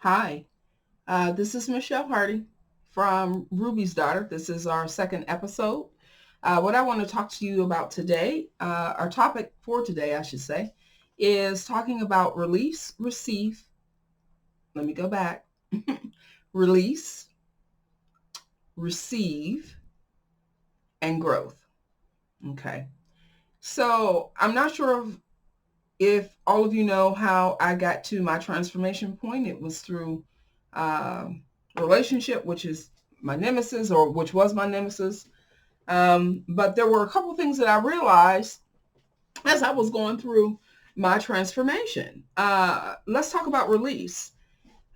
Hi, this is Michelle Hardy from Ruby's Daughter. This is our second episode. What I want to talk to you about today, our topic for today, I should say, is talking about release, receive. Let me go back. Release, receive, and growth. Okay. So I'm not sure if all of you know how I got to my transformation point. It was through uh, relationship, which is my nemesis, or which was my nemesis. But there were a couple things that I realized as I was going through my transformation. Let's talk about release.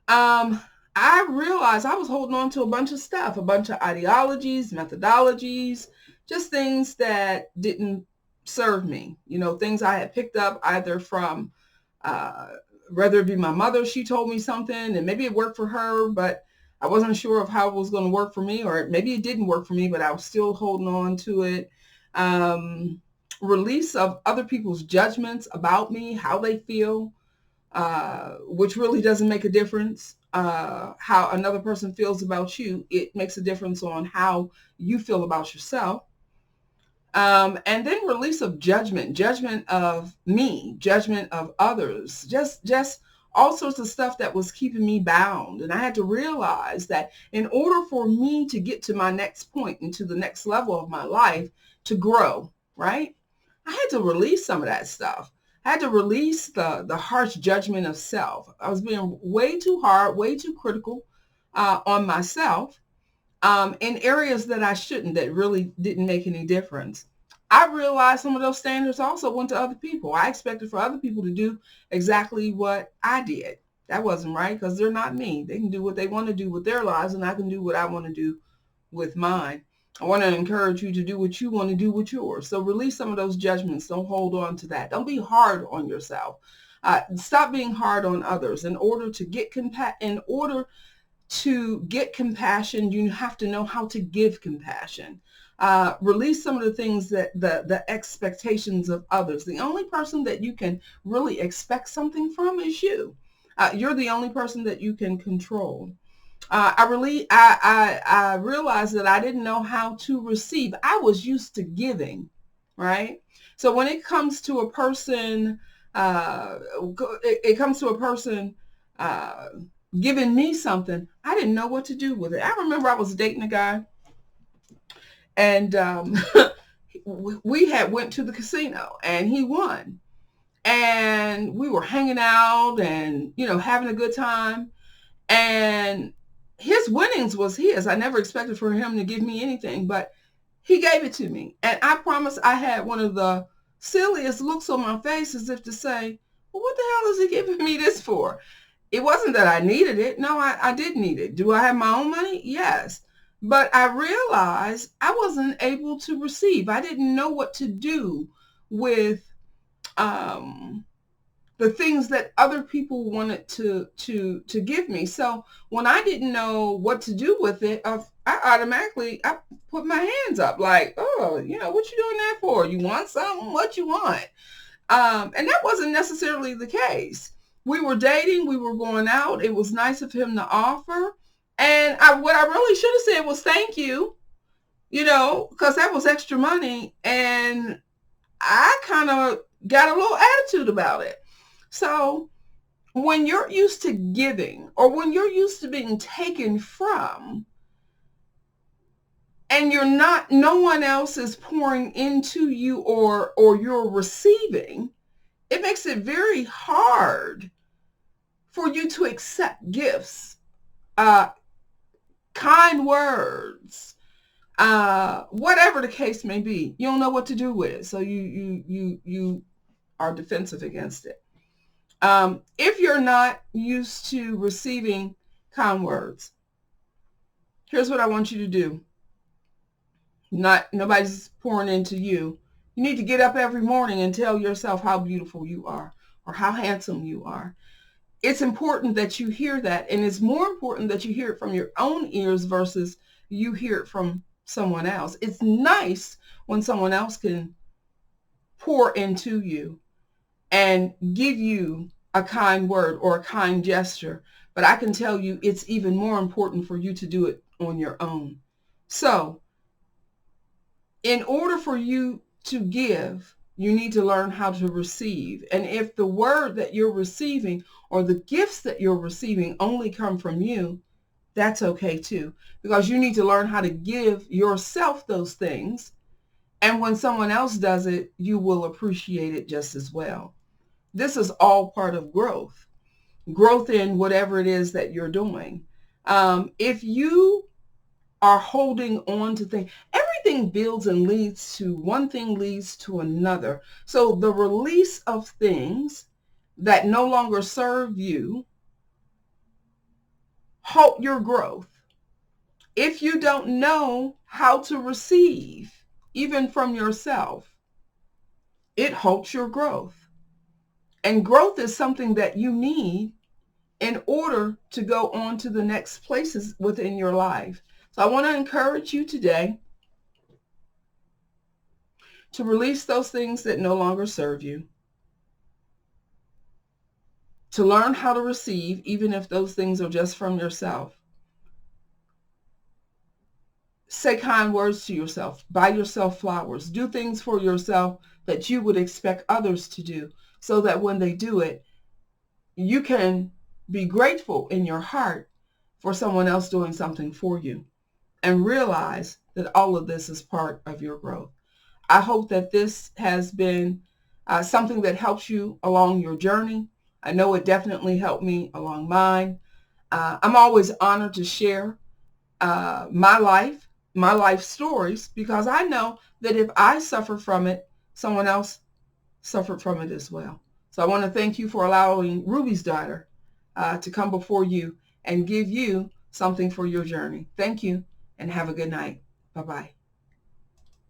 Um, I realized I was holding on to a bunch of stuff, a bunch of ideologies, methodologies, just things that didn't serve me. Things I had picked up either from, uh, whether it be my mother, she told me something and maybe it worked for her, but I wasn't sure of how it was going to work for me, or maybe it didn't work for me, but I was still holding on to it. Um, Release of other people's judgments about me, how they feel, which really doesn't make a difference. How another person feels about you, it makes a difference on how you feel about yourself. And then release of judgment of me, judgment of others, just all sorts of stuff that was keeping me bound. And I had to realize that in order for me to get to my next point and to the next level of my life, to grow, right? I had to release some of that stuff. I had to release the harsh judgment of self. I was being way too hard, way too critical on myself, in areas that I shouldn't, that really didn't make any difference. I realized some of those standards also went to other people. I expected for other people to do exactly what I did. That wasn't right, because they're not me. They can do what they want to do with their lives, and I can do what I want to do with mine. I want to encourage you to do what you want to do with yours. So release some of those judgments. Don't hold on to that. Don't be hard on yourself. Stop being hard on others. In order to get compassion, you have to know how to give compassion. Release some of the things that the expectations of others. The only person that you can really expect something from is you. You're the only person that you can control. I realized that I didn't know how to receive. I was used to giving, right? So when it comes to a person, uh, it comes to a person uh, giving me something, I didn't know what to do with it. I remember I was dating a guy, and we had went to the casino, and he won, and we were hanging out and having a good time, and his winnings was his. I never expected for him to give me anything, but he gave it to me. And I promise I had one of the silliest looks on my face, as if to say, well, what the hell is he giving me this for? It wasn't that I needed it. No, I did need it. Do I have my own money? Yes. But I realized I wasn't able to receive. I didn't know what to do with um, the things that other people wanted to give me. So when I didn't know what to do with it, I put my hands up, like, oh, what you doing that for? You want something? What you want? And that wasn't necessarily the case. We were dating, we were going out. It was nice of him to offer. And what I really should have said was thank you, because that was extra money. And I kind of got a little attitude about it. So when you're used to giving, or when you're used to being taken from, and no one else is pouring into you, or you're receiving, it makes it very hard for you to accept gifts, uh, kind words, whatever the case may be. You don't know what to do with it, so you are defensive against it. If you're not used to receiving kind words, here's what I want you to do. Nobody's pouring into you. You need to get up every morning and tell yourself how beautiful you are, or how handsome you are. It's important that you hear that, and it's more important that you hear it from your own ears versus you hear it from someone else. It's nice when someone else can pour into you and give you a kind word or a kind gesture. but I can tell you it's even more important for you to do it on your own. So in order for you to give, you need to learn how to receive. And if the word that you're receiving or the gifts that you're receiving only come from you, that's okay too, because you need to learn how to give yourself those things. And when someone else does it, you will appreciate it just as well. This is all part of growth in whatever it is that you're doing. If you are holding on to things, everything builds and leads to one thing leads to another. So the release of things that no longer serve you halt your growth. If you don't know how to receive, even from yourself, it halts your growth. And growth is something that you need in order to go on to the next places within your life. So I want to encourage you today to release those things that no longer serve you, to learn how to receive, even if those things are just from yourself. Say kind words to yourself, buy yourself flowers, do things for yourself that you would expect others to do, so that when they do it, you can be grateful in your heart for someone else doing something for you, and realize that all of this is part of your growth. I hope that this has been something that helps you along your journey. I know it definitely helped me along mine. I'm always honored to share my life stories, because I know that if I suffer from it, someone else suffered from it as well. So I want to thank you for allowing Ruby's daughter to come before you and give you something for your journey. Thank you, and have a good night. Bye-bye.